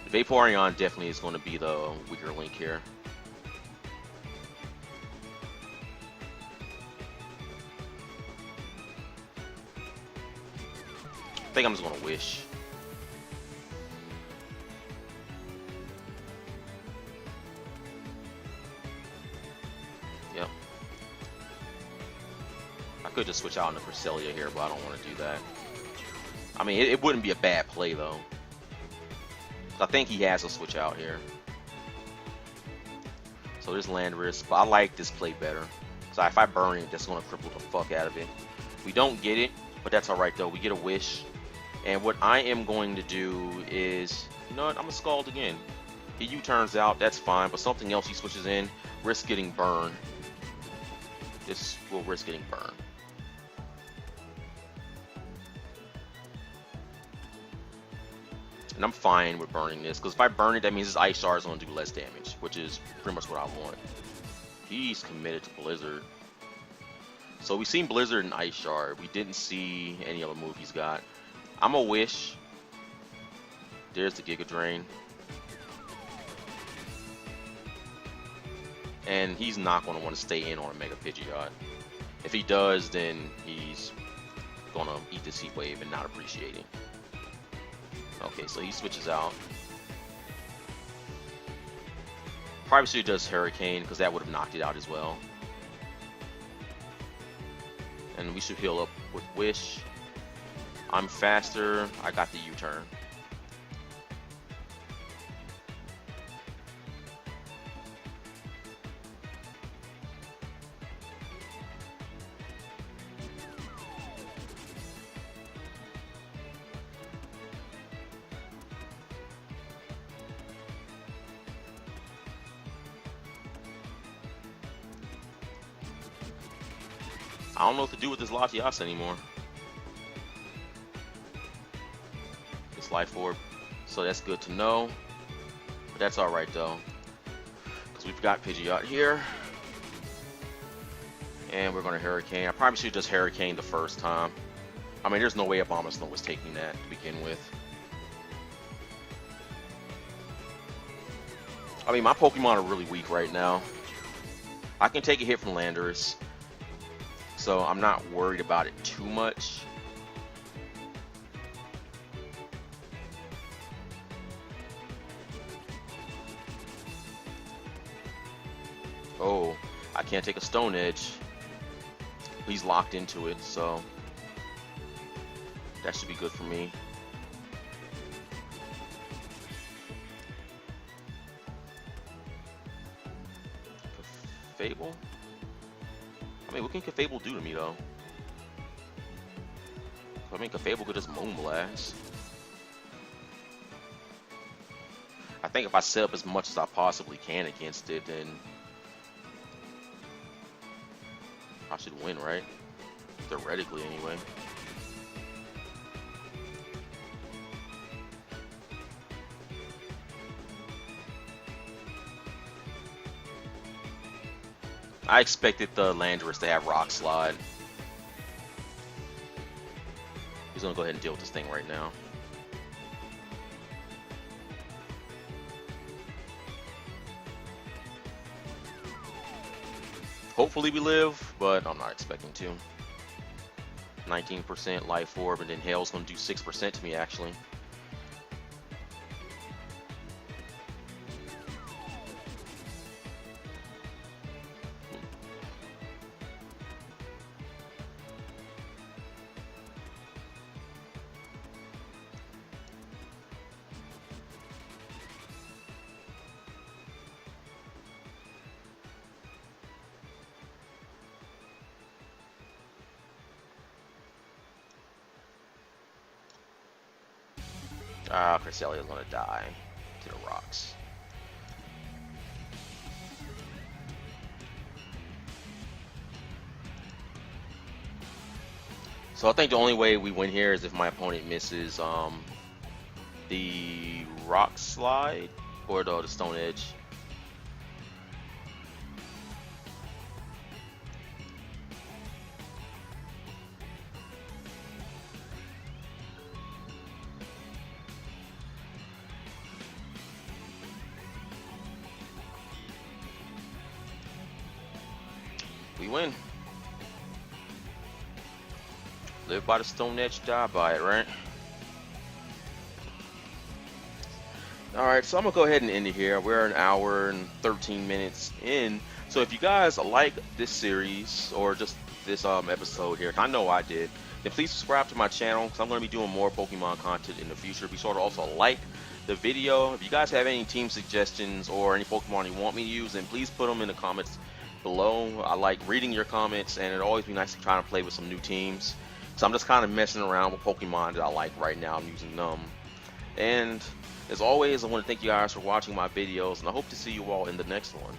Vaporeon definitely is going to be the weaker link here. I think I'm just going to Wish. Yep. I could just switch out into Cresselia here, but I don't want to do that. I mean, it wouldn't be a bad play though. I think he has a switch out here. So there's land risk, but I like this play better. So if I burn it, that's going to cripple the fuck out of it. We don't get it, but that's alright though. We get a Wish. And what I am going to do is, you know what, I'm going to Scald again. He U-turns out, that's fine, but something else he switches in, risk getting burned. This will risk getting burned. And I'm fine with burning this, because if I burn it, that means his Ice Shard is going to do less damage, which is pretty much what I want. He's committed to Blizzard. So we've seen Blizzard and Ice Shard. We didn't see any other move he's got. I'm a Wish. There's the Giga Drain. And he's not going to want to stay in on a Mega Pidgeot. If he does, then he's going to eat this Heat Wave and not appreciate it. Okay, so he switches out. Probably should have does Hurricane, because that would have knocked it out as well. And we should heal up with Wish. I'm faster. I got the U-turn. I don't know what to do with this Latias anymore. This Life Orb. So that's good to know. But that's alright though. Because we've got Pidgeot here. And we're going to Hurricane. I probably should just Hurricane the first time. I mean, there's no way Abomasnow was taking that to begin with. I mean, my Pokemon are really weak right now. I can take a hit from Landorus, so I'm not worried about it too much. Oh, I can't take a Stone Edge. He's locked into it, so that should be good for me. Fable? I mean, what can Fable do to me, though? I mean, Fable could just Moonblast. I think if I set up as much as I possibly can against it, then I should win, right? Theoretically, anyway. I expected the Landorus to have Rock Slide. He's gonna go ahead and deal with this thing right now. Hopefully we live, but I'm not expecting to. 19% Life Orb, and then Hail's gonna do 6% to me, actually. Ah, Cresselia is gonna die to the rocks. So I think the only way we win here is if my opponent misses the Rock Slide or the Stone Edge. We win. Live by the Stone Edge, die by it, right? Alright, so I'm going to go ahead and end it here. We're an hour and 13 minutes in. So if you guys like this series, or just this episode here, I know I did, then please subscribe to my channel, because I'm going to be doing more Pokemon content in the future. Be sure to also like the video. If you guys have any team suggestions or any Pokemon you want me to use, then please put them in the comments below. I like reading your comments, and it'd always be nice to try to play with some new teams. So I'm just kind of messing around with Pokemon that I like right now. I'm using them. And as always, I want to thank you guys for watching my videos, and I hope to see you all in the next one.